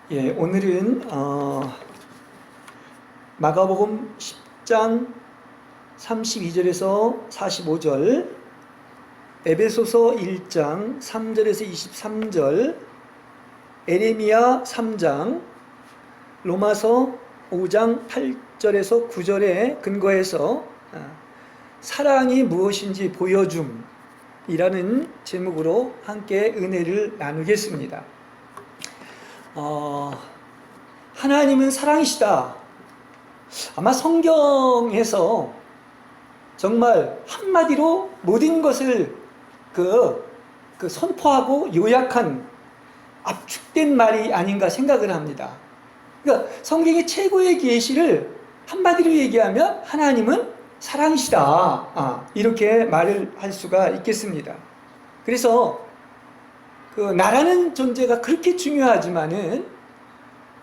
예, 오늘은 마가복음 10장 32절에서 45절, 에베소서 1장 3절에서 23절, 에레미야 3장, 로마서 5장 8절에서 9절에 근거해서 사랑이 무엇인지 보여줌이라는 제목으로 함께 은혜를 나누겠습니다. 하나님은 사랑이시다. 아마 성경에서 정말 한마디로 모든 것을 선포하고 요약한 압축된 말이 아닌가 생각을 합니다. 그러니까 성경의 최고의 계시를 한마디로 얘기하면 하나님은 사랑이시다. 이렇게 말을 할 수가 있겠습니다. 그래서 나라는 존재가 그렇게 중요하지만은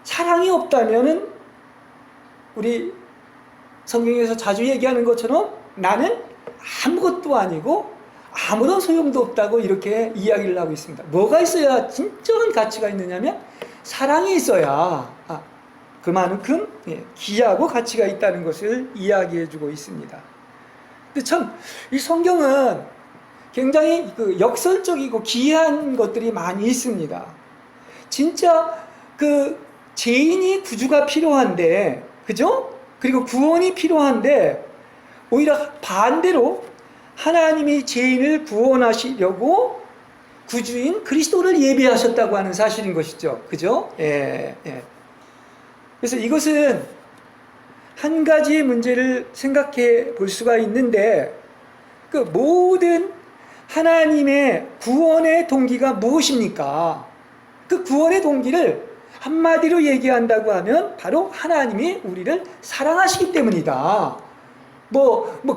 사랑이 없다면은 우리 성경에서 자주 얘기하는 것처럼 나는 아무것도 아니고 아무런 소용도 없다고 이렇게 이야기를 하고 있습니다. 뭐가 있어야 진정한 가치가 있느냐면 사랑이 있어야 그만큼 귀하고 가치가 있다는 것을 이야기해 주고 있습니다. 근데 참 이 성경은 굉장히 역설적이고 귀한 것들이 많이 있습니다. 진짜 죄인이 구주가 필요한데, 그죠? 그리고 구원이 필요한데, 오히려 반대로 하나님이 죄인을 구원하시려고 구주인 그리스도를 예비하셨다고 하는 사실인 것이죠. 그죠? 예. 그래서 이것은 한 가지의 문제를 생각해 볼 수가 있는데, 모든 하나님의 구원의 동기가 무엇입니까? 그 구원의 동기를 한마디로 얘기한다고 하면 바로 하나님이 우리를 사랑하시기 때문이다.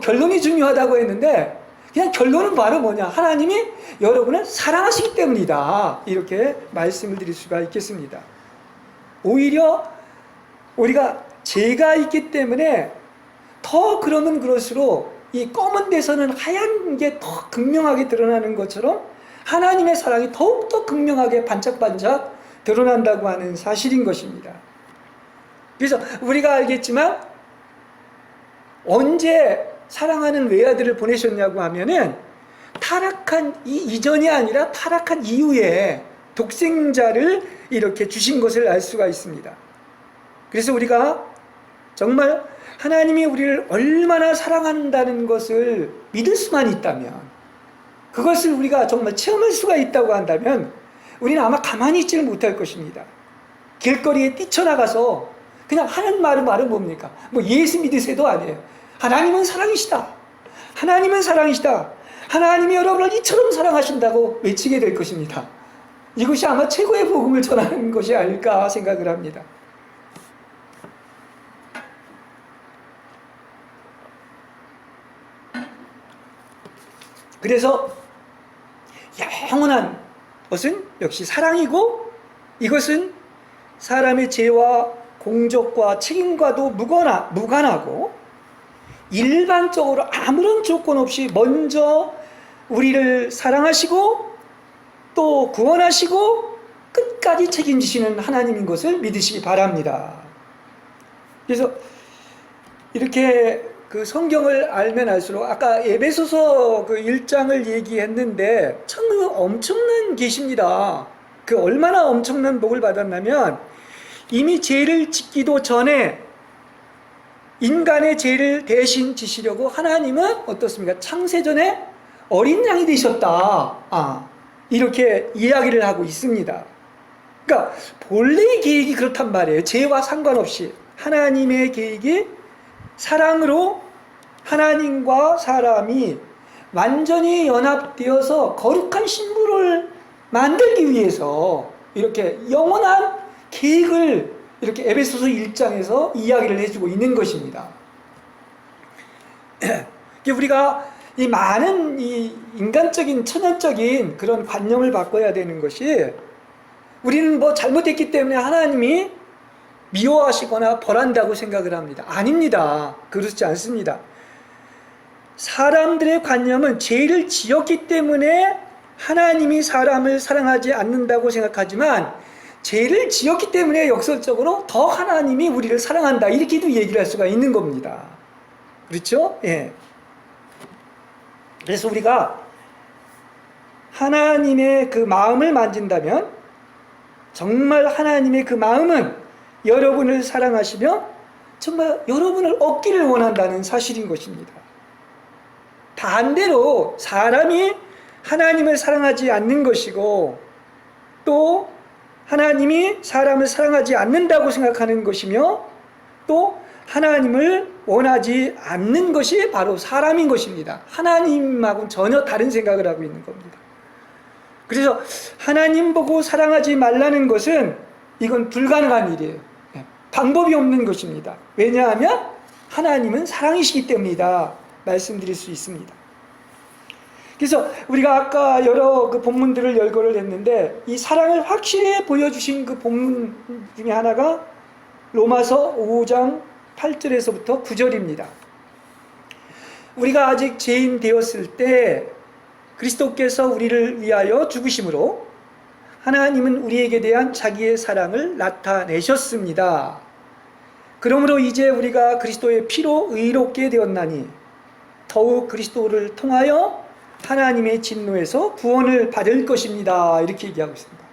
결론이 중요하다고 했는데 그냥 결론은 바로 뭐냐? 하나님이 여러분을 사랑하시기 때문이다. 이렇게 말씀을 드릴 수가 있겠습니다. 오히려 우리가 죄가 있기 때문에 더 그러면 그럴수록 이 검은 데서는 하얀 게 더 극명하게 드러나는 것처럼 하나님의 사랑이 더욱더 극명하게 반짝반짝 드러난다고 하는 사실인 것입니다. 그래서 우리가 알겠지만 언제 사랑하는 외아들을 보내셨냐고 하면은 타락한 이전이 아니라 타락한 이후에 독생자를 이렇게 주신 것을 알 수가 있습니다. 그래서 우리가 정말 하나님이 우리를 얼마나 사랑한다는 것을 믿을 수만 있다면, 그것을 우리가 정말 체험할 수가 있다고 한다면 우리는 아마 가만히 있지를 못할 것입니다. 길거리에 뛰쳐나가서 그냥 하는 말은 뭡니까? 예수 믿으세도 아니에요. 하나님은 사랑이시다. 하나님은 사랑이시다. 하나님이 여러분을 이처럼 사랑하신다고 외치게 될 것입니다. 이것이 아마 최고의 복음을 전하는 것이 아닐까 생각을 합니다. 그래서 영원한 것은 역시 사랑이고, 이것은 사람의 죄와 공적과 책임과도 무관하고 일반적으로 아무런 조건 없이 먼저 우리를 사랑하시고 또 구원하시고 끝까지 책임지시는 하나님인 것을 믿으시기 바랍니다. 그래서 이렇게 성경을 알면 알수록 아까 에베소서 1장을 얘기했는데 참 엄청난 계시입니다. 얼마나 엄청난 복을 받았냐면 이미 죄를 짓기도 전에 인간의 죄를 대신 지시려고 하나님은 어떻습니까? 창세전에 어린 양이 되셨다. 이렇게 이야기를 하고 있습니다. 그러니까 본래의 계획이 그렇단 말이에요. 죄와 상관없이 하나님의 계획이 사랑으로 하나님과 사람이 완전히 연합되어서 거룩한 신부를 만들기 위해서 이렇게 영원한 계획을 이렇게 에베소서 1장에서 이야기를 해주고 있는 것입니다. 우리가 이 많은 이 인간적인 천연적인 그런 관념을 바꿔야 되는 것이, 우리는 잘못했기 때문에 하나님이 미워하시거나 벌한다고 생각을 합니다. 아닙니다. 그렇지 않습니다. 사람들의 관념은 죄를 지었기 때문에 하나님이 사람을 사랑하지 않는다고 생각하지만 죄를 지었기 때문에 역설적으로 더 하나님이 우리를 사랑한다, 이렇게도 얘기를 할 수가 있는 겁니다. 그렇죠? 예. 그래서 우리가 하나님의 그 마음을 만진다면 정말 하나님의 그 마음은 여러분을 사랑하시며 정말 여러분을 얻기를 원한다는 사실인 것입니다. 반대로 사람이 하나님을 사랑하지 않는 것이고 또 하나님이 사람을 사랑하지 않는다고 생각하는 것이며 또 하나님을 원하지 않는 것이 바로 사람인 것입니다. 하나님하고는 전혀 다른 생각을 하고 있는 겁니다. 그래서 하나님 보고 사랑하지 말라는 것은 이건 불가능한 일이에요. 방법이 없는 것입니다. 왜냐하면 하나님은 사랑이시기 때문이다 말씀드릴 수 있습니다. 그래서 우리가 아까 여러 그 본문들을 열거를 했는데 이 사랑을 확실히 보여주신 그 본문 중에 하나가 로마서 5장 8절에서부터 9절입니다. 우리가 아직 죄인 되었을 때 그리스도께서 우리를 위하여 죽으심으로 하나님은 우리에게 대한 자기의 사랑을 나타내셨습니다. 그러므로 이제 우리가 그리스도의 피로 의롭게 되었나니 더욱 그리스도를 통하여 하나님의 진노에서 구원을 받을 것입니다. 이렇게 얘기하고 있습니다.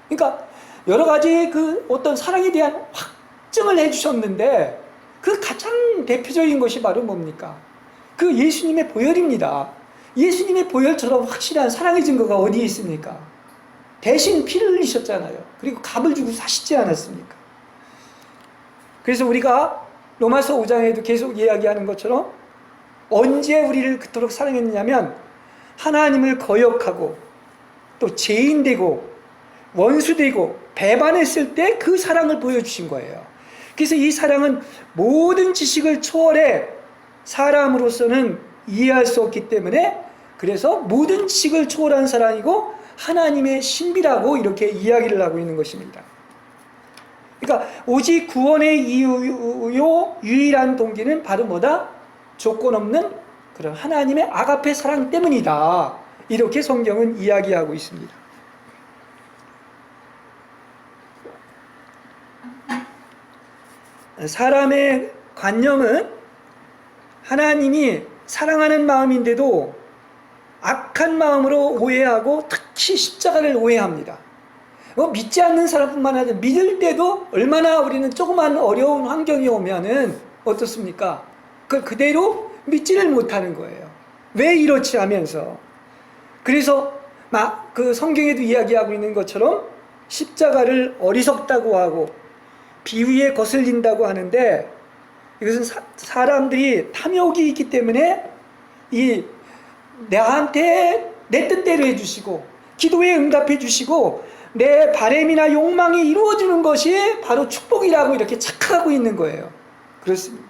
그러니까 여러 가지 그 어떤 사랑에 대한 확증을 해주셨는데 그 가장 대표적인 것이 바로 뭡니까? 그 예수님의 보혈입니다. 예수님의 보혈처럼 확실한 사랑의 증거가 어디에 있습니까? 대신 피를 흘리셨잖아요. 그리고 값을 주고 사시지 않았습니까? 그래서 우리가 로마서 5장에도 계속 이야기하는 것처럼 언제 우리를 그토록 사랑했느냐면 하나님을 거역하고 또 죄인되고 원수되고 배반했을 때 그 사랑을 보여주신 거예요. 그래서 이 사랑은 모든 지식을 초월해 사람으로서는 이해할 수 없기 때문에 그래서 모든 지식을 초월한 사랑이고 하나님의 신비라고 이렇게 이야기를 하고 있는 것입니다. 그러니까 오직 구원의 이유요 유일한 동기는 바로 뭐다? 조건 없는 그런 하나님의 아가페 사랑 때문이다. 이렇게 성경은 이야기하고 있습니다. 사람의 관념은 하나님이 사랑하는 마음인데도 악한 마음으로 오해하고 특히 십자가를 오해합니다. 믿지 않는 사람뿐만 아니라 믿을 때도 얼마나 우리는 조그만 어려운 환경이 오면은 어떻습니까? 그걸 그대로 믿지를 못하는 거예요. 왜 이렇지 하면서. 그래서 막 그 성경에도 이야기하고 있는 것처럼 십자가를 어리석다고 하고 비위에 거슬린다고 하는데 이것은 사람들이 탐욕이 있기 때문에 이 나한테 내 뜻대로 해주시고 기도에 응답해 주시고 내 바램이나 욕망이 이루어지는 것이 바로 축복이라고 이렇게 착각하고 있는 거예요. 그렇습니다.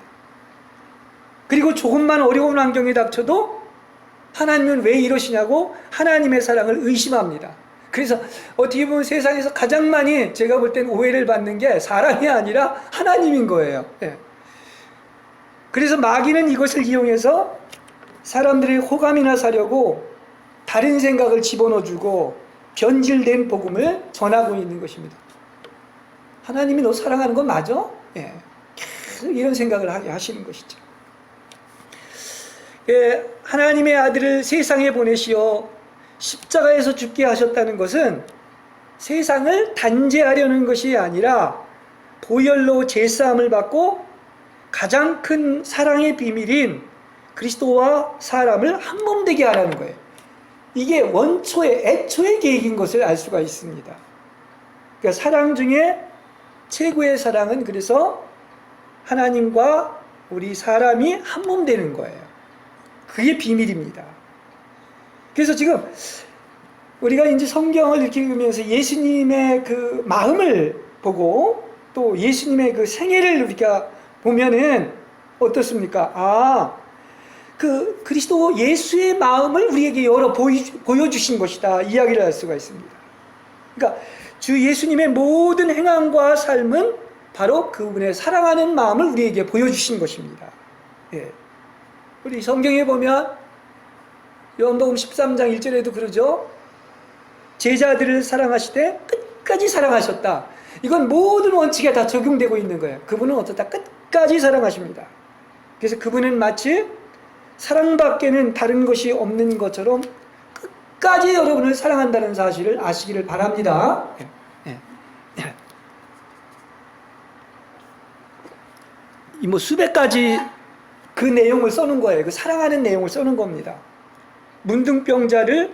그리고 조금만 어려운 환경이 닥쳐도 하나님은 왜 이러시냐고 하나님의 사랑을 의심합니다. 그래서 어떻게 보면 세상에서 가장 많이 제가 볼 땐 오해를 받는 게 사람이 아니라 하나님인 거예요. 예. 그래서 마귀는 이것을 이용해서 사람들의 호감이나 사려고 다른 생각을 집어넣어주고 변질된 복음을 전하고 있는 것입니다. 하나님이 너 사랑하는 건 맞아? 예. 계속 이런 생각을 하게 하시는 것이죠. 예, 하나님의 아들을 세상에 보내시어 십자가에서 죽게 하셨다는 것은 세상을 단죄하려는 것이 아니라 보혈로 제사함을 받고 가장 큰 사랑의 비밀인 그리스도와 사람을 한 몸 되게 하라는 거예요. 이게 원초의 애초의 계획인 것을 알 수가 있습니다. 그러니까 사랑 중에 최고의 사랑은 그래서 하나님과 우리 사람이 한 몸 되는 거예요. 그게 비밀입니다. 그래서 지금 우리가 이제 성경을 이렇게 읽으면서 예수님의 그 마음을 보고 또 예수님의 그 생애를 우리가 보면은 어떻습니까? 아, 그 그리스도 예수의 마음을 우리에게 보여주신 것이다. 이야기를 할 수가 있습니다. 그러니까 주 예수님의 모든 행함과 삶은 바로 그분의 사랑하는 마음을 우리에게 보여주신 것입니다. 예. 우리 성경에 보면 요한복음 13장 1절에도 그러죠. 제자들을 사랑하시되 끝까지 사랑하셨다. 이건 모든 원칙에 다 적용되고 있는 거예요. 그분은 어떻다? 끝까지 사랑하십니다. 그래서 그분은 마치 사랑밖에는 다른 것이 없는 것처럼 끝까지 여러분을 사랑한다는 사실을 아시기를 바랍니다. 뭐 수백 가지 그 내용을 써놓은 거예요. 그 사랑하는 내용을 써놓은 겁니다. 문둥병자를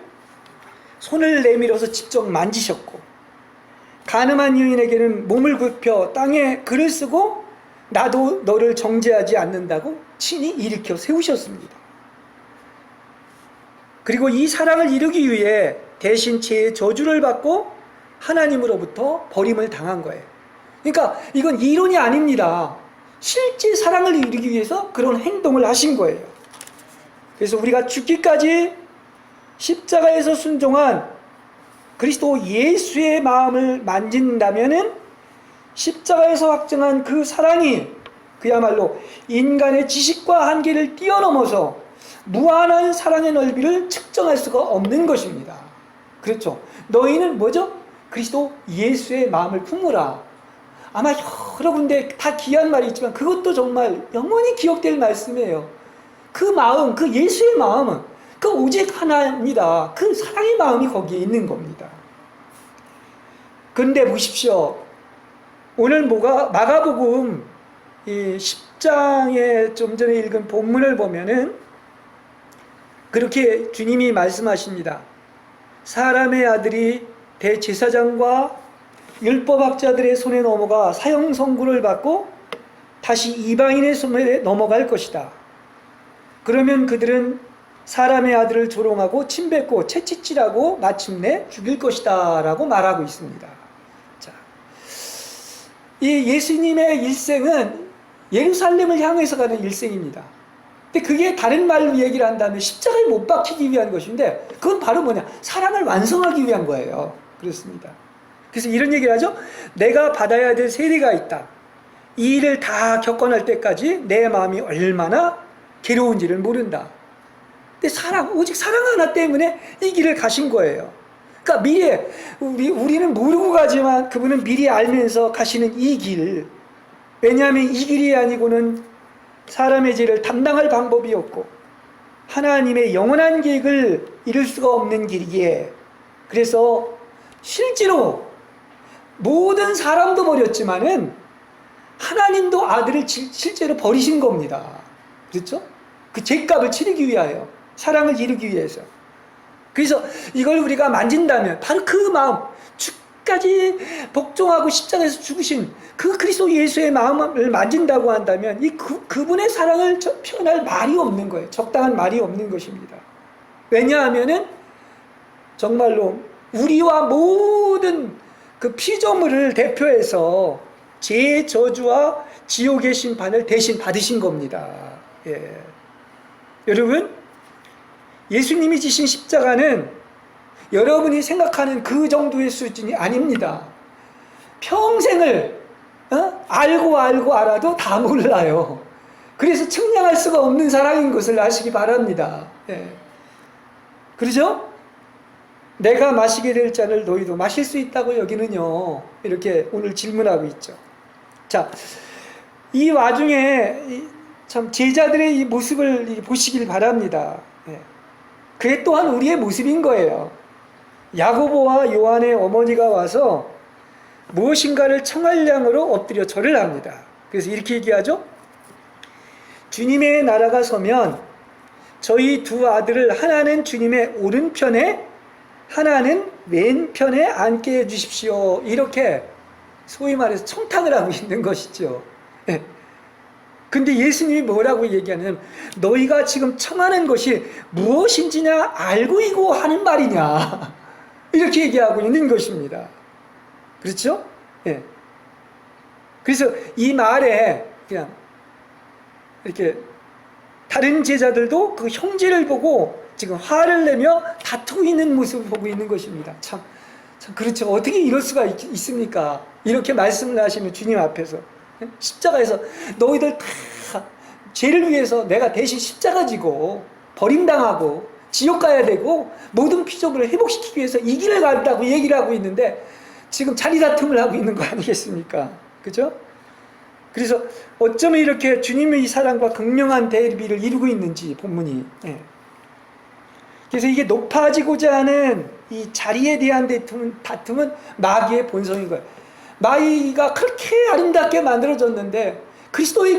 손을 내밀어서 직접 만지셨고, 간음한 여인에게는 몸을 굽혀 땅에 글을 쓰고 나도 너를 정죄하지 않는다고 친히 일으켜 세우셨습니다. 그리고 이 사랑을 이루기 위해 대신 죄의 저주를 받고 하나님으로부터 버림을 당한 거예요. 그러니까 이건 이론이 아닙니다. 실제 사랑을 이루기 위해서 그런 행동을 하신 거예요. 그래서 우리가 죽기까지 십자가에서 순종한 그리스도 예수의 마음을 만진다면은 십자가에서 확증한 그 사랑이 그야말로 인간의 지식과 한계를 뛰어넘어서 무한한 사랑의 넓이를 측정할 수가 없는 것입니다. 그렇죠? 너희는 뭐죠? 그리스도 예수의 마음을 품으라. 아마 여러 군데 다 귀한 말이 있지만 그것도 정말 영원히 기억될 말씀이에요. 그 마음, 그 예수의 마음은 그 오직 하나입니다. 그 사랑의 마음이 거기에 있는 겁니다. 그런데 보십시오. 오늘 마가복음 10장에 좀 전에 읽은 본문을 보면은 그렇게 주님이 말씀하십니다. 사람의 아들이 대제사장과 율법학자들의 손에 넘어가 사형 선고를 받고 다시 이방인의 손에 넘어갈 것이다. 그러면 그들은 사람의 아들을 조롱하고 침뱉고 채찍질하고 마침내 죽일 것이다 라고 말하고 있습니다. 자, 이 예수님의 일생은 예루살렘을 향해서 가는 일생입니다. 근데 그게 다른 말로 얘기를 한다면 십자가에 못 박히기 위한 것인데 그건 바로 뭐냐? 사랑을 완성하기 위한 거예요. 그렇습니다. 그래서 이런 얘기를 하죠. 내가 받아야 될 세례가 있다. 이 일을 다 겪어낼 때까지 내 마음이 얼마나 괴로운지를 모른다. 근데 오직 사랑 하나 때문에 이 길을 가신 거예요. 그러니까 미래, 우리는 모르고 가지만 그분은 미리 알면서 가시는 이 길. 왜냐하면 이 길이 아니고는 사람의 죄를 담당할 방법이 없고 하나님의 영원한 계획을 이룰 수가 없는 길이기에, 그래서 실제로 모든 사람도 버렸지만은 하나님도 아들을 실제로 버리신 겁니다. 그렇죠? 그 죄값을 치르기 위하여, 사랑을 이루기 위해서. 그래서 이걸 우리가 만진다면 바로 그 마음, 죽까지 복종하고 십자가에서 죽으신 그 그리스도 예수의 마음을 만진다고 한다면 그분의 사랑을 표현할 말이 없는 거예요. 적당한 말이 없는 것입니다. 왜냐하면은 정말로 우리와 모든 그 피조물을 대표해서 죄의 저주와 지옥의 심판을 대신 받으신 겁니다. 예. 여러분, 예수님이 지신 십자가는 여러분이 생각하는 그 정도의 수준이 아닙니다. 평생을 알고 알아도 다 몰라요. 그래서 측량할 수가 없는 사랑인 것을 아시기 바랍니다. 예. 그러죠? 내가 마시게 될 잔을 너희도 마실 수 있다고 여기는요. 이렇게 오늘 질문하고 있죠. 자, 이 와중에 참 제자들의 이 모습을 보시길 바랍니다. 예. 그게 또한 우리의 모습인 거예요. 야고보와 요한의 어머니가 와서 무엇인가를 청할 양으로 엎드려 절을 합니다. 그래서 이렇게 얘기하죠. 주님의 나라가 서면 저희 두 아들을 하나는 주님의 오른편에 하나는 왼편에 앉게 해주십시오. 이렇게 소위 말해서 청탁을 하고 있는 것이죠. 네. 근데 예수님이 뭐라고 얘기하냐면 너희가 지금 청하는 것이 무엇인지냐 알고 이고 하는 말이냐 이렇게 얘기하고 있는 것입니다. 그렇죠? 네. 그래서 이 말에 그냥 이렇게 다른 제자들도 그 형제를 보고 지금 화를 내며 다투고 있는 모습을 보고 있는 것입니다. 참 그렇죠. 어떻게 이럴 수가 있습니까? 이렇게 말씀을 하시는 주님 앞에서 십자가에서 너희들 다 죄를 위해서 내가 대신 십자가 지고 버림당하고 지옥 가야 되고 모든 피조물을 회복시키기 위해서 이 길을 간다고 얘기를 하고 있는데 지금 자리 다툼을 하고 있는 거 아니겠습니까? 그죠? 그래서 어쩌면 이렇게 주님의 이 사랑과 극명한 대비를 이루고 있는지 본문이. 예. 그래서 이게 높아지고자 하는 이 자리에 대한 다툼은 마귀의 본성인 거예요. 마귀가 그렇게 아름답게 만들어졌는데 그리스도의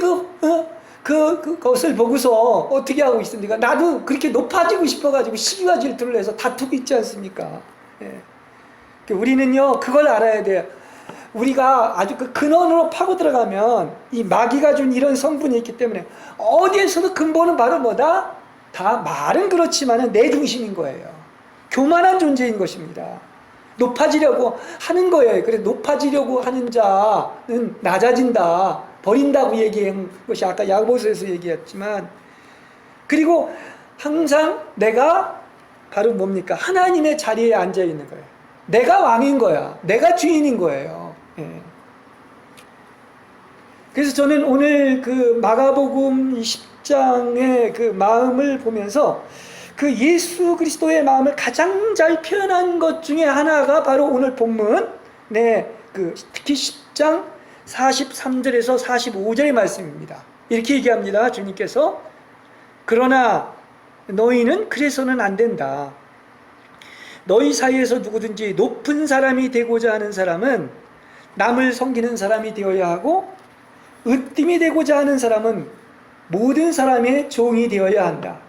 그것을 보고서 어떻게 하고 있습니까? 나도 그렇게 높아지고 싶어가지고 시기와 질투를 해서 다투고 있지 않습니까? 예. 우리는요 그걸 알아야 돼요. 우리가 아주 그 근원으로 파고 들어가면 이 마귀가 준 이런 성분이 있기 때문에 어디에서도 근본은 바로 뭐다? 다 말은 그렇지만은 내 중심인 거예요. 교만한 존재인 것입니다. 높아지려고 하는 거예요. 그래서 높아지려고 하는 자는 낮아진다, 버린다고 얘기한 것이 아까 야고보서에서 얘기했지만, 그리고 항상 내가 바로 뭡니까? 하나님의 자리에 앉아 있는 거예요. 내가 왕인 거야. 내가 주인인 거예요. 예. 그래서 저는 오늘 그 마가복음 10장의 그 마음을 보면서 그 예수 그리스도의 마음을 가장 잘 표현한 것 중에 하나가 바로 오늘 본문, 특히 10장 43절에서 45절의 말씀입니다. 이렇게 얘기합니다. 주님께서 그러나 너희는 그래서는 안 된다. 너희 사이에서 누구든지 높은 사람이 되고자 하는 사람은 남을 섬기는 사람이 되어야 하고, 으뜸이 되고자 하는 사람은 모든 사람의 종이 되어야 한다.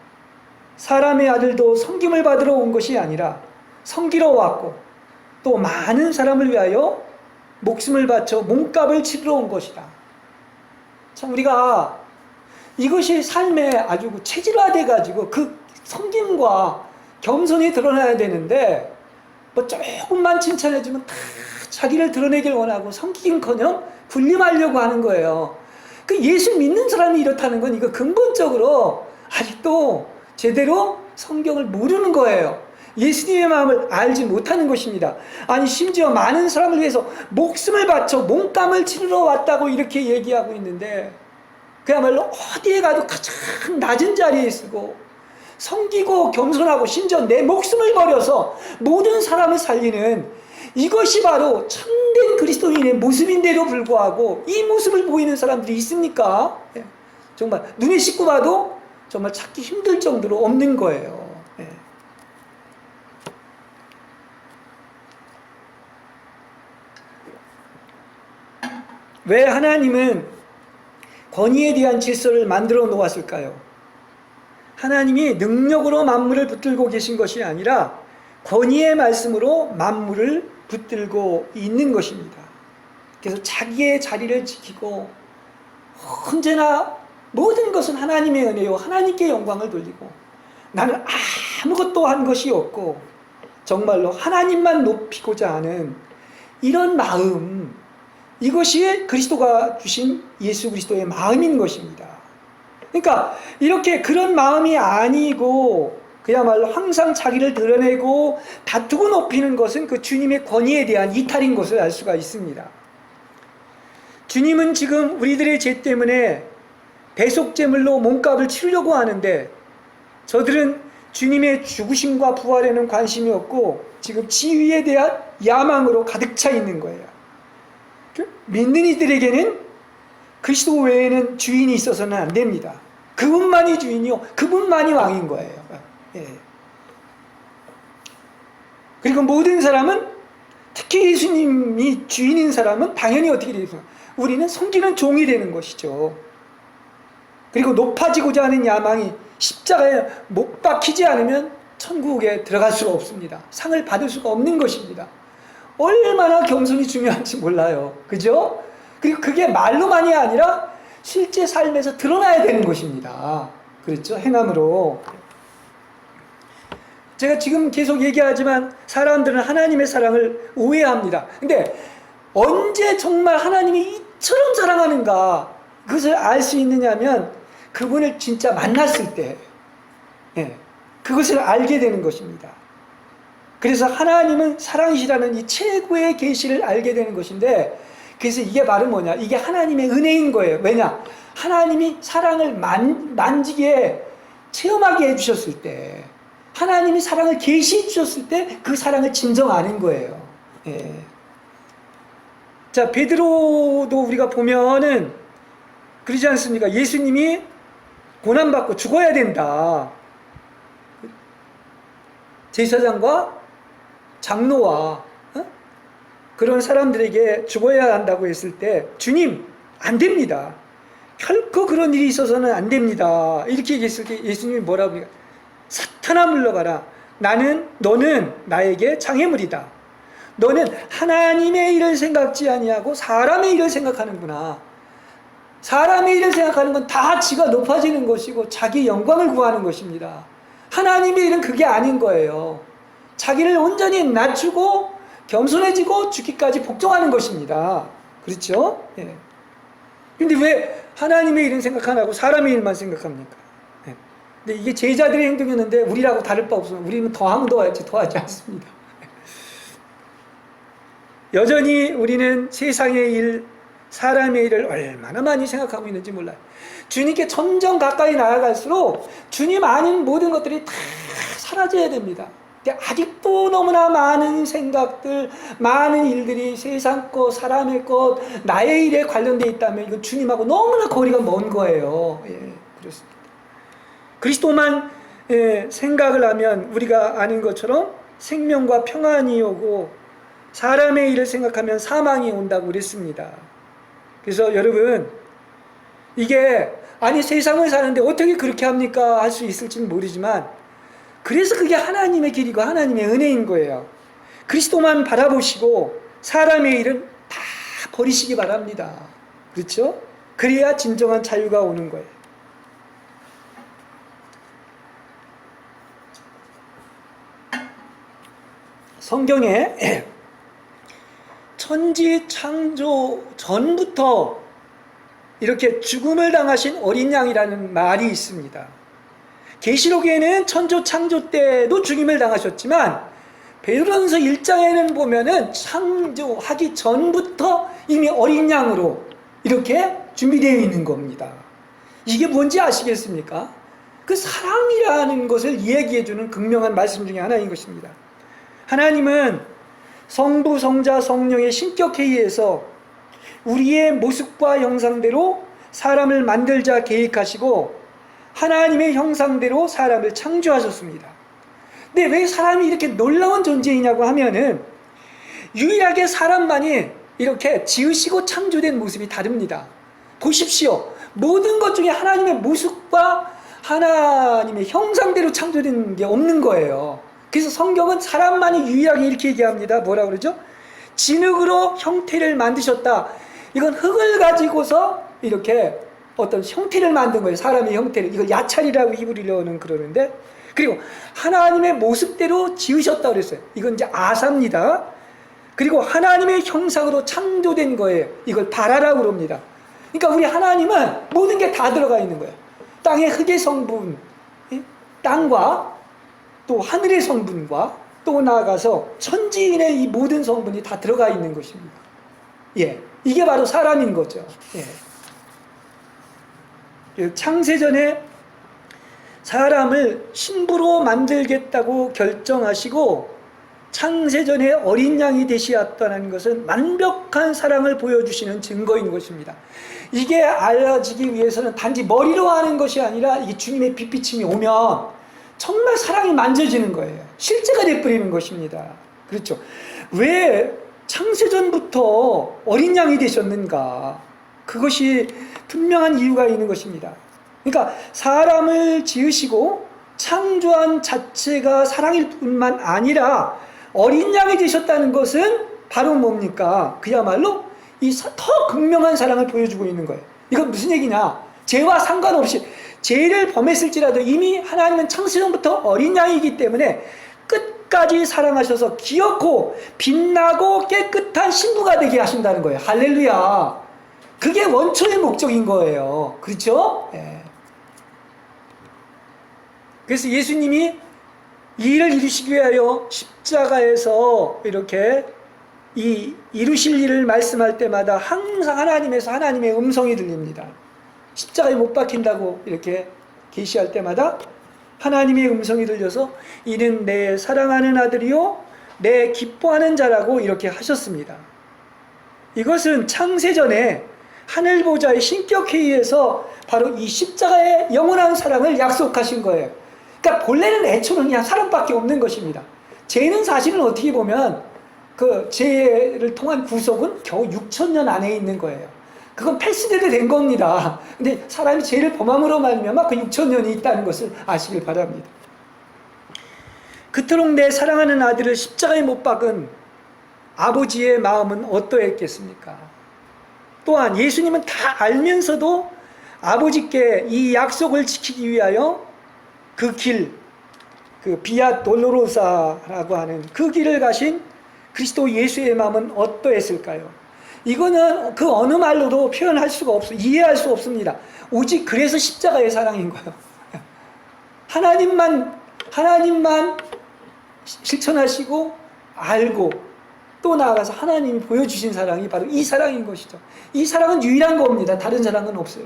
사람의 아들도 섬김을 받으러 온 것이 아니라 섬기러 왔고 또 많은 사람을 위하여 목숨을 바쳐 몸값을 치르러 온 것이다. 참 우리가 이것이 삶에 아주 체질화돼 가지고 그 섬김과 겸손이 드러나야 되는데, 뭐 조금만 칭찬해주면 다 자기를 드러내길 원하고 섬기긴커녕 군림하려고 하는 거예요. 그 예수 믿는 사람이 이렇다는 건 이거 근본적으로 아직도 제대로 성경을 모르는 거예요. 예수님의 마음을 알지 못하는 것입니다. 아니 심지어 많은 사람을 위해서 목숨을 바쳐 몸값을 치르러 왔다고 이렇게 얘기하고 있는데, 그야말로 어디에 가도 가장 낮은 자리에 쓰고 섬기고 겸손하고 심지어 내 목숨을 버려서 모든 사람을 살리는, 이것이 바로 참된 그리스도인의 모습인데도 불구하고 이 모습을 보이는 사람들이 있습니까? 정말 눈에 씻고 봐도 정말 찾기 힘들 정도로 없는 거예요. 왜 하나님은 권위에 대한 질서를 만들어 놓았을까요? 하나님이 능력으로 만물을 붙들고 계신 것이 아니라 권위의 말씀으로 만물을 붙들고 있는 것입니다. 그래서 자기의 자리를 지키고 언제나 모든 것은 하나님의 은혜요 하나님께 영광을 돌리고, 나는 아무것도 한 것이 없고 정말로 하나님만 높이고자 하는 이런 마음, 이것이 그리스도가 주신 예수 그리스도의 마음인 것입니다. 그러니까 이렇게 그런 마음이 아니고 그야말로 항상 자기를 드러내고 다투고 높이는 것은 그 주님의 권위에 대한 이탈인 것을 알 수가 있습니다. 주님은 지금 우리들의 죄 때문에 배속제물로 몸값을 치르려고 하는데, 저들은 주님의 죽으심과 부활에는 관심이 없고 지금 지위에 대한 야망으로 가득 차 있는 거예요. 믿는 이들에게는 그리스도 외에는 주인이 있어서는 안 됩니다. 그분만이 주인이요 그분만이 왕인 거예요. 예. 그리고 모든 사람은, 특히 예수님이 주인인 사람은 당연히 어떻게 되겠습니까? 우리는 섬기는 종이 되는 것이죠. 그리고 높아지고자 하는 야망이 십자가에 못 박히지 않으면 천국에 들어갈 수가 없습니다. 상을 받을 수가 없는 것입니다. 얼마나 겸손이 중요한지 몰라요. 그죠? 그리고 그게 말로만이 아니라 실제 삶에서 드러나야 되는 것입니다. 그렇죠? 행함으로. 제가 지금 계속 얘기하지만 사람들은 하나님의 사랑을 오해합니다. 근데 언제 정말 하나님이 이처럼 사랑하는가, 그것을 알 수 있느냐면 그분을 진짜 만났을 때, 그것을 알게 되는 것입니다. 그래서 하나님은 사랑이시라는 이 최고의 계시를 알게 되는 것인데, 그래서 이게 바로 뭐냐, 이게 하나님의 은혜인 거예요. 왜냐, 하나님이 사랑을 만지게 체험하게 해주셨을 때, 하나님이 사랑을 계시해 주셨을 때 그 사랑을 진정 아는 거예요. 자, 베드로도 우리가 보면은 그러지 않습니까? 예수님이 고난받고 죽어야 된다. 제사장과 장로와 그런 사람들에게 죽어야 한다고 했을 때 주님 안 됩니다. 결코 그런 일이 있어서는 안 됩니다. 이렇게 얘기했을 때 예수님이 뭐라고 합니까? 사탄아 물러가라. 너는 나에게 장애물이다. 너는 하나님의 일을 생각지 아니하고 사람의 일을 생각하는구나. 사람의 일을 생각하는 건 다 지가 높아지는 것이고 자기 영광을 구하는 것입니다. 하나님의 일은 그게 아닌 거예요. 자기를 온전히 낮추고 겸손해지고 죽기까지 복종하는 것입니다. 그렇죠? 예. 근데 왜 하나님의 일은 생각 안 하고 사람의 일만 생각합니까? 예. 근데 이게 제자들의 행동이었는데 우리라고 다를 바 없어요. 우리는 더하면 더하지 더하지 않습니다. 여전히 우리는 세상의 일, 사람의 일을 얼마나 많이 생각하고 있는지 몰라요. 주님께 점점 가까이 나아갈수록 주님 아닌 모든 것들이 다 사라져야 됩니다. 근데 아직도 너무나 많은 생각들, 많은 일들이 세상 것, 사람의 것, 나의 일에 관련되어 있다면 이건 주님하고 너무나 거리가 먼 거예요. 예, 그렇습니다. 그리스도만 생각을 하면 우리가 아는 것처럼 생명과 평안이 오고 사람의 일을 생각하면 사망이 온다고 그랬습니다. 그래서 여러분, 이게 아니 세상을 사는데 어떻게 그렇게 합니까? 할 수 있을지는 모르지만 그래서 그게 하나님의 길이고 하나님의 은혜인 거예요. 그리스도만 바라보시고 사람의 일은 다 버리시기 바랍니다. 그렇죠? 그래야 진정한 자유가 오는 거예요. 성경에 천지 창조 전부터 이렇게 죽음을 당하신 어린 양이라는 말이 있습니다. 계시록에는 천조 창조 때도 죽임을 당하셨지만 베드로전서 1장에는 보면은 창조하기 전부터 이미 어린 양으로 이렇게 준비되어 있는 겁니다. 이게 뭔지 아시겠습니까? 그 사랑이라는 것을 이야기해주는 극명한 말씀 중에 하나인 것입니다. 하나님은 성부, 성자, 성령의 신격에 의해서 우리의 모습과 형상대로 사람을 만들자 계획하시고 하나님의 형상대로 사람을 창조하셨습니다. 근데 왜 사람이 이렇게 놀라운 존재이냐고 하면은 유일하게 사람만이 이렇게 지으시고 창조된 모습이 다릅니다. 보십시오. 모든 것 중에 하나님의 모습과 하나님의 형상대로 창조된 게 없는 거예요. 그래서 성경은 사람만이 유일하게 이렇게 얘기합니다. 뭐라 그러죠? 진흙으로 형태를 만드셨다. 이건 흙을 가지고서 이렇게 어떤 형태를 만든 거예요. 사람의 형태를. 이걸 야찰이라고 히브리어는 그러는데, 그리고 하나님의 모습대로 지으셨다 그랬어요. 이건 이제 아사입니다. 그리고 하나님의 형상으로 창조된 거예요. 이걸 바라라고 그럽니다. 그러니까 우리 하나님은 모든 게 다 들어가 있는 거예요. 땅의 흙의 성분, 땅과 또 하늘의 성분과 또 나아가서 천지인의 이 모든 성분이 다 들어가 있는 것입니다. 예, 이게 바로 사람인 거죠. 예. 창세전에 사람을 신부로 만들겠다고 결정하시고 창세전에 어린 양이 되시었다는 것은 완벽한 사랑을 보여주시는 증거인 것입니다. 이게 알려지기 위해서는 단지 머리로 하는 것이 아니라 이게 주님의 빛비침이 오면 정말 사랑이 만져지는 거예요. 실제가 돼버리는 것입니다. 그렇죠? 왜 창세전부터 어린 양이 되셨는가? 그것이 분명한 이유가 있는 것입니다. 그러니까 사람을 지으시고 창조한 자체가 사랑일 뿐만 아니라 어린 양이 되셨다는 것은 바로 뭡니까? 그야말로 이 더 극명한 사랑을 보여주고 있는 거예요. 이건 무슨 얘기냐? 죄와 상관없이 죄를 범했을지라도 이미 하나님은 창세전부터 어린 양이기 때문에 끝까지 사랑하셔서 기어코 빛나고 깨끗한 신부가 되게 하신다는 거예요. 할렐루야. 그게 원초의 목적인 거예요. 그렇죠? 예. 그래서 예수님이 이 일을 이루시기 위하여 십자가에서 이렇게 이 이루실 일을 말씀할 때마다 항상 하나님에서 하나님의 음성이 들립니다. 십자가에 못 박힌다고 이렇게 계시할 때마다 하나님의 음성이 들려서 이는 내 사랑하는 아들이요 내 기뻐하는 자라고 이렇게 하셨습니다. 이것은 창세전에 하늘보좌의 신격에 의해서 바로 이 십자가의 영원한 사랑을 약속하신 거예요. 그러니까 본래는 애초는 그냥 사랑밖에 없는 것입니다. 죄는 사실은 어떻게 보면 그 죄를 통한 구속은 겨우 6,000년 안에 있는 거예요. 그건 패스되도 된 겁니다. 근데 사람이 죄를 범함으로 말미암아 그 6,000년이 있다는 것을 아시길 바랍니다. 그토록 내 사랑하는 아들을 십자가에 못 박은 아버지의 마음은 어떠했겠습니까? 또한 예수님은 다 알면서도 아버지께 이 약속을 지키기 위하여 그 길, 그 비아 돌로로사라고 하는 그 길을 가신 그리스도 예수의 마음은 어떠했을까요? 이거는 그 어느 말로도 표현할 수가 없어요. 이해할 수 없습니다. 오직 그래서 십자가의 사랑인 거예요. 하나님만 실천하시고 알고 또 나아가서 하나님이 보여주신 사랑이 바로 이 사랑인 것이죠. 이 사랑은 유일한 겁니다. 다른 사랑은 없어요.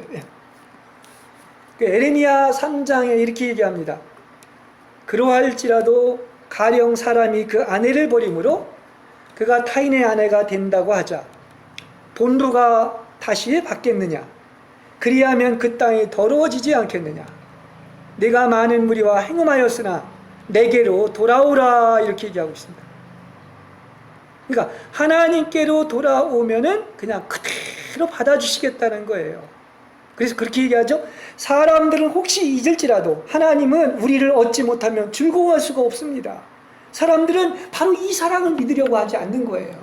에레미야 3장에 이렇게 얘기합니다. 그러할지라도 가령 사람이 그 아내를 버림으로 그가 타인의 아내가 된다고 하자. 본부가 다시 받겠느냐? 그리하면 그 땅이 더러워지지 않겠느냐? 내가 많은 무리와 행음하였으나 내게로 돌아오라, 이렇게 얘기하고 있습니다. 그러니까 하나님께로 돌아오면은 그냥 그대로 받아주시겠다는 거예요. 그래서 그렇게 얘기하죠. 사람들은 혹시 잊을지라도 하나님은 우리를 얻지 못하면 즐거워할 수가 없습니다. 사람들은 바로 이 사랑을 믿으려고 하지 않는 거예요.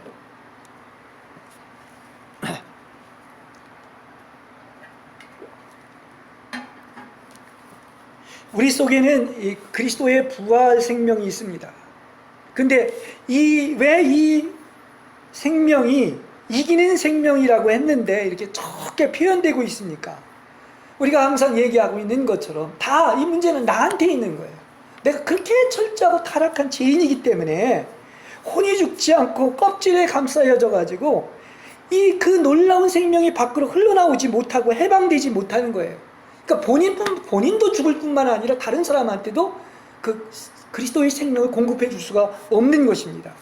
우리 속에는 이 그리스도의 부활 생명이 있습니다. 근데 왜 이 생명이 이기는 생명이라고 했는데 이렇게 적게 표현되고 있습니까? 우리가 항상 얘기하고 있는 것처럼 다 이 문제는 나한테 있는 거예요. 내가 그렇게 철저하고 타락한 죄인이기 때문에 혼이 죽지 않고 껍질에 감싸여져 가지고 그 놀라운 생명이 밖으로 흘러나오지 못하고 해방되지 못하는 거예요. 그러니까 본인도 죽을 뿐만 아니라 다른 사람한테도 그 그리스도의 생명을 공급해 줄 수가 없는 것입니다.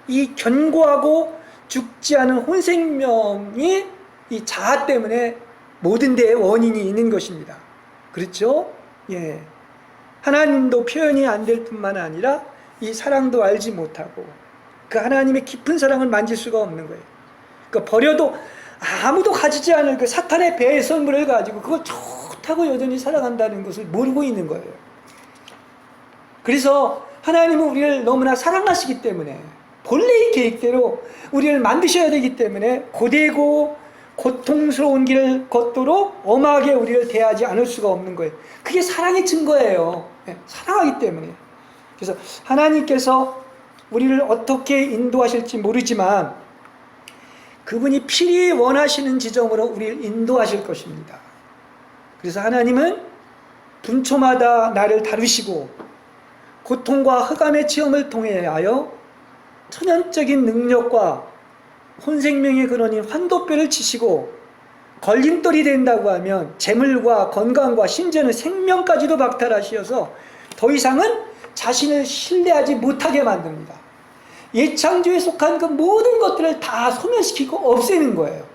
이 견고하고 죽지 않은 혼생명이 이 자아 때문에 모든 데에 원인이 있는 것입니다. 그렇죠? 예. 하나님도 표현이 안 될 뿐만 아니라 이 사랑도 알지 못하고 그 하나님의 깊은 사랑을 만질 수가 없는 거예요. 그러니까 버려도 아무도 가지지 않을 그 사탄의 배의 선물을 가지고 그걸 좋다고 여전히 사랑한다는 것을 모르고 있는 거예요. 그래서 하나님은 우리를 너무나 사랑하시기 때문에 본래의 계획대로 우리를 만드셔야 되기 때문에 고되고 고통스러운 길을 걷도록 엄하게 우리를 대하지 않을 수가 없는 거예요. 그게 사랑의 증거예요. 사랑하기 때문에. 그래서 하나님께서 우리를 어떻게 인도하실지 모르지만 그분이 필히 원하시는 지점으로 우리를 인도하실 것입니다. 그래서 하나님은 분초마다 나를 다루시고 고통과 흑암의 체험을 통하여 천연적인 능력과 혼생명의 근원인 환도뼈를 치시고 걸림돌이 된다고 하면 재물과 건강과 심지어는 생명까지도 박탈하시어서 더 이상은 자신을 신뢰하지 못하게 만듭니다. 예창조에 속한 그 모든 것들을 다 소멸시키고 없애는 거예요.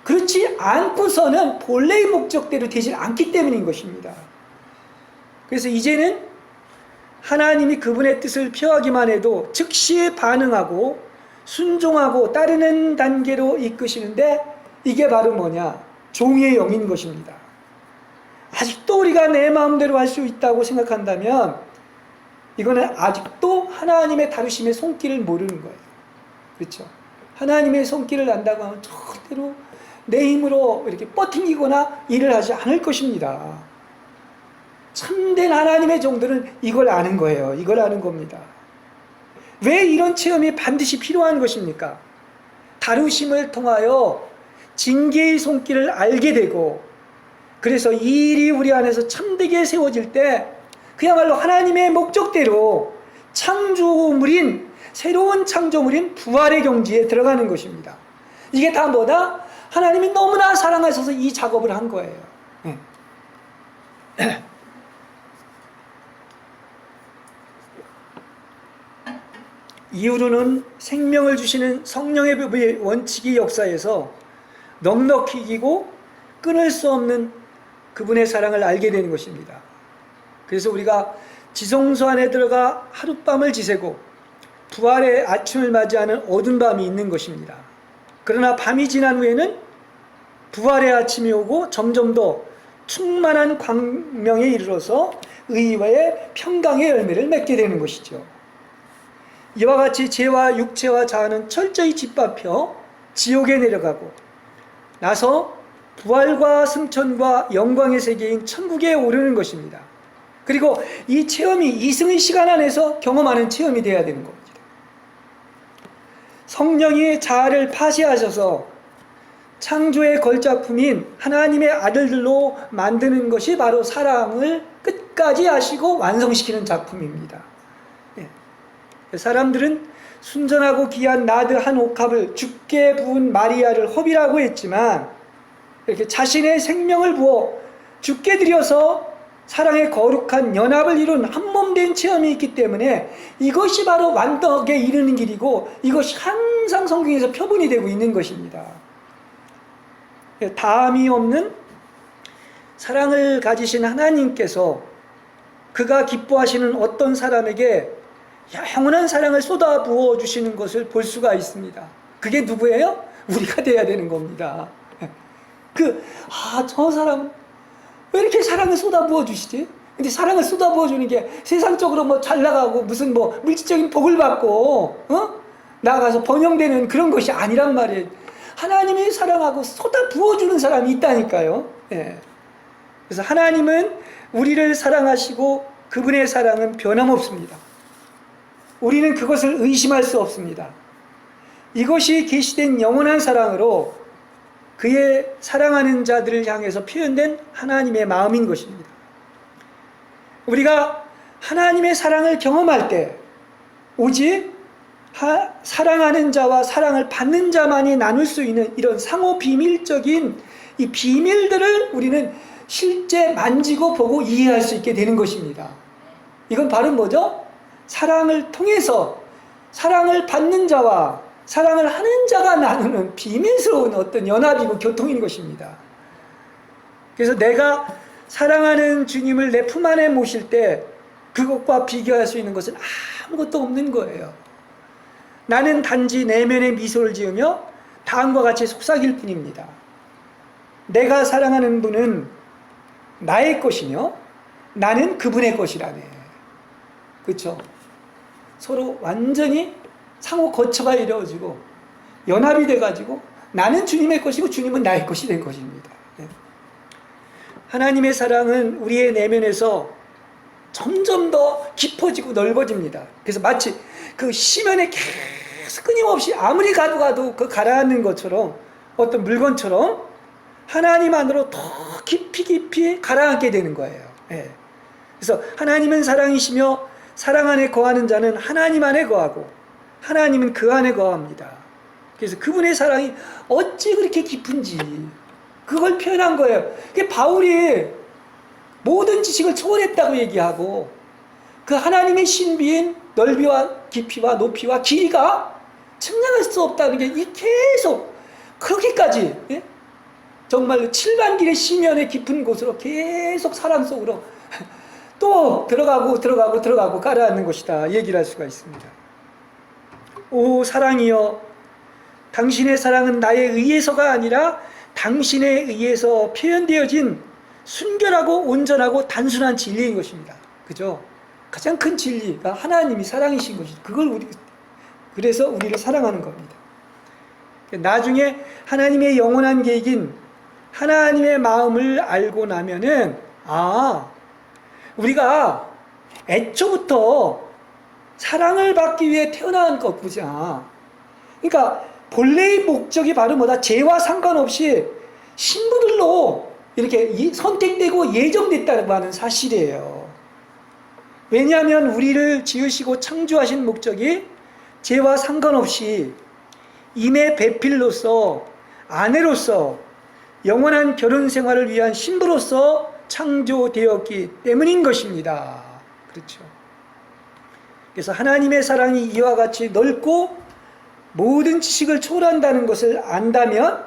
그렇지 않고서는 본래의 목적대로 되지 않기 때문인 것입니다. 그래서 이제는 하나님이 그분의 뜻을 표하기만 해도 즉시 반응하고 순종하고 따르는 단계로 이끄시는데 이게 바로 뭐냐? 종의 영인 것입니다. 아직도 우리가 내 마음대로 할 수 있다고 생각한다면 이거는 아직도 하나님의 다루심의 손길을 모르는 거예요. 그렇죠? 하나님의 손길을 안다고 하면 절대로 내 힘으로 이렇게 버팅기거나 일을 하지 않을 것입니다. 참된 하나님의 종들은 이걸 아는 거예요. 이걸 아는 겁니다. 왜 이런 체험이 반드시 필요한 것입니까? 다루심을 통하여 징계의 손길을 알게 되고 그래서 이 일이 우리 안에서 참되게 세워질 때 그야말로 하나님의 목적대로 창조물인 새로운 창조물인 부활의 경지에 들어가는 것입니다. 이게 다 뭐다? 하나님이 너무나 사랑하셔서 이 작업을 한 거예요. 이후로는 생명을 주시는 성령의 법의 원칙이 역사에서 넉넉히 이기고 끊을 수 없는 그분의 사랑을 알게 되는 것입니다. 그래서 우리가 지성소 안에 들어가 하룻밤을 지새고 부활의 아침을 맞이하는 어두운 밤이 있는 것입니다. 그러나 밤이 지난 후에는 부활의 아침이 오고 점점 더 충만한 광명에 이르러서 의와의 평강의 열매를 맺게 되는 것이죠. 이와 같이 죄와 육체와 자아는 철저히 짓밟혀 지옥에 내려가고 나서 부활과 승천과 영광의 세계인 천국에 오르는 것입니다. 그리고 이 체험이 이승의 시간 안에서 경험하는 체험이 되어야 되는 겁니다. 성령이 자아를 파쇄하셔서 창조의 걸작품인 하나님의 아들들로 만드는 것이 바로 사랑을 끝까지 하시고 완성시키는 작품입니다. 사람들은 순전하고 귀한 나드 한 옥합을 죽게 부은 마리아를 허비라고 했지만 이렇게 자신의 생명을 부어 죽게 드려서 사랑의 거룩한 연합을 이룬 한몸된 체험이 있기 때문에 이것이 바로 완덕에 이르는 길이고 이것이 항상 성경에서 표본이 되고 있는 것입니다. 다함이 없는 사랑을 가지신 하나님께서 그가 기뻐하시는 어떤 사람에게 영원한 사랑을 쏟아 부어 주시는 것을 볼 수가 있습니다. 그게 누구예요? 우리가 돼야 되는 겁니다. 저 사람 왜 이렇게 사랑을 쏟아 부어 주시지? 근데 사랑을 쏟아 부어 주는 게 세상적으로 뭐 잘 나가고 무슨 뭐 물질적인 복을 받고 나가서 번영되는 그런 것이 아니란 말이에요. 하나님이 사랑하고 쏟아 부어주는 사람이 있다니까요. 그래서 하나님은 우리를 사랑하시고 그분의 사랑은 변함없습니다. 우리는 그것을 의심할 수 없습니다. 이것이 계시된 영원한 사랑으로 그의 사랑하는 자들을 향해서 표현된 하나님의 마음인 것입니다. 우리가 하나님의 사랑을 경험할 때 오직 사랑하는 자와 사랑을 받는 자만이 나눌 수 있는 이런 상호 비밀적인 이 비밀들을 우리는 실제 만지고 보고 이해할 수 있게 되는 것입니다. 이건 바로 뭐죠? 사랑을 통해서 사랑을 받는 자와 사랑을 하는 자가 나누는 비밀스러운 어떤 연합이고 교통인 것입니다. 그래서 내가 사랑하는 주님을 내 품 안에 모실 때 그것과 비교할 수 있는 것은 아무것도 없는 거예요. 나는 단지 내면의 미소를 지으며 다음과 같이 속삭일 뿐입니다. 내가 사랑하는 분은 나의 것이며 나는 그분의 것이라네. 그렇죠? 서로 완전히 상호 거처가 이루어지고 연합이 돼가지고 나는 주님의 것이고 주님은 나의 것이 된 것입니다. 하나님의 사랑은 우리의 내면에서 점점 더 깊어지고 넓어집니다. 그래서 마치 그 시면에 계속 끊임없이 아무리 가도 그 가라앉는 것처럼 어떤 물건처럼 하나님 안으로 더 깊이 가라앉게 되는 거예요. 그래서 하나님은 사랑이시며 사랑 안에 거하는 자는 하나님 안에 거하고 하나님은 그 안에 거합니다. 그래서 그분의 사랑이 어찌 그렇게 깊은지 그걸 표현한 거예요. 바울이 모든 지식을 초월했다고 얘기하고 그 하나님의 신비인 넓이와 깊이와 높이와 길이가 측량할 수 없다는 게 계속 거기까지 정말 7만 길의 시면의 깊은 곳으로 계속 사랑 속으로 또 들어가고 가라앉는 것이다 얘기를 할 수가 있습니다. 오 사랑이여 당신의 사랑은 나에 의해서가 아니라 당신에 의해서 표현되어진 순결하고 온전하고 단순한 진리인 것입니다. 그죠? 가장 큰 진리가 하나님이 사랑이신 것이죠. 그래서 우리를 사랑하는 겁니다. 나중에 하나님의 영원한 계획인 하나님의 마음을 알고 나면은 우리가 애초부터 사랑을 받기 위해 태어난 것보자. 그러니까 본래의 목적이 바로 뭐다? 죄와 상관없이 신부들로 이렇게 선택되고 예정됐다고 하는 사실이에요. 왜냐하면 우리를 지으시고 창조하신 목적이 죄와 상관없이 임의 배필로서 아내로서 영원한 결혼 생활을 위한 신부로서 창조되었기 때문인 것입니다. 그렇죠. 그래서 하나님의 사랑이 이와 같이 넓고 모든 지식을 초월한다는 것을 안다면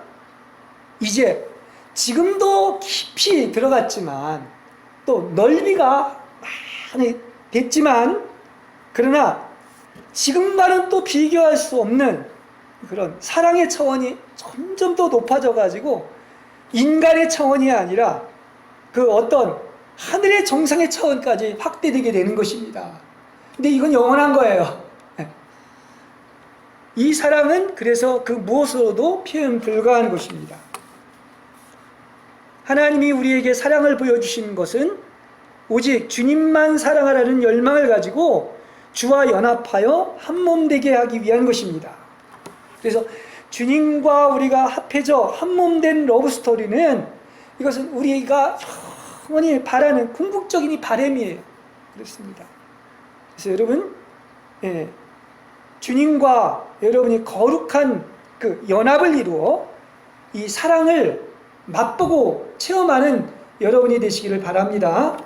이제 지금도 깊이 들어갔지만 또 넓이가 많이 됐지만 그러나 지금과는 또 비교할 수 없는 그런 사랑의 차원이 점점 더 높아져 가지고 인간의 차원이 아니라 그 어떤 하늘의 정상의 차원까지 확대되게 되는 것입니다. 근데 이건 영원한 거예요. 이 사랑은 그래서 그 무엇으로도 표현 불가한 것입니다. 하나님이 우리에게 사랑을 보여주신 것은 오직 주님만 사랑하라는 열망을 가지고 주와 연합하여 한몸 되게 하기 위한 것입니다. 그래서 주님과 우리가 합해져 한몸된 러브스토리는 이것은 우리가 영원히 바라는 궁극적인 이 바람이에요. 그렇습니다. 그래서 여러분, 주님과 여러분이 거룩한 그 연합을 이루어 이 사랑을 맛보고 체험하는 여러분이 되시기를 바랍니다.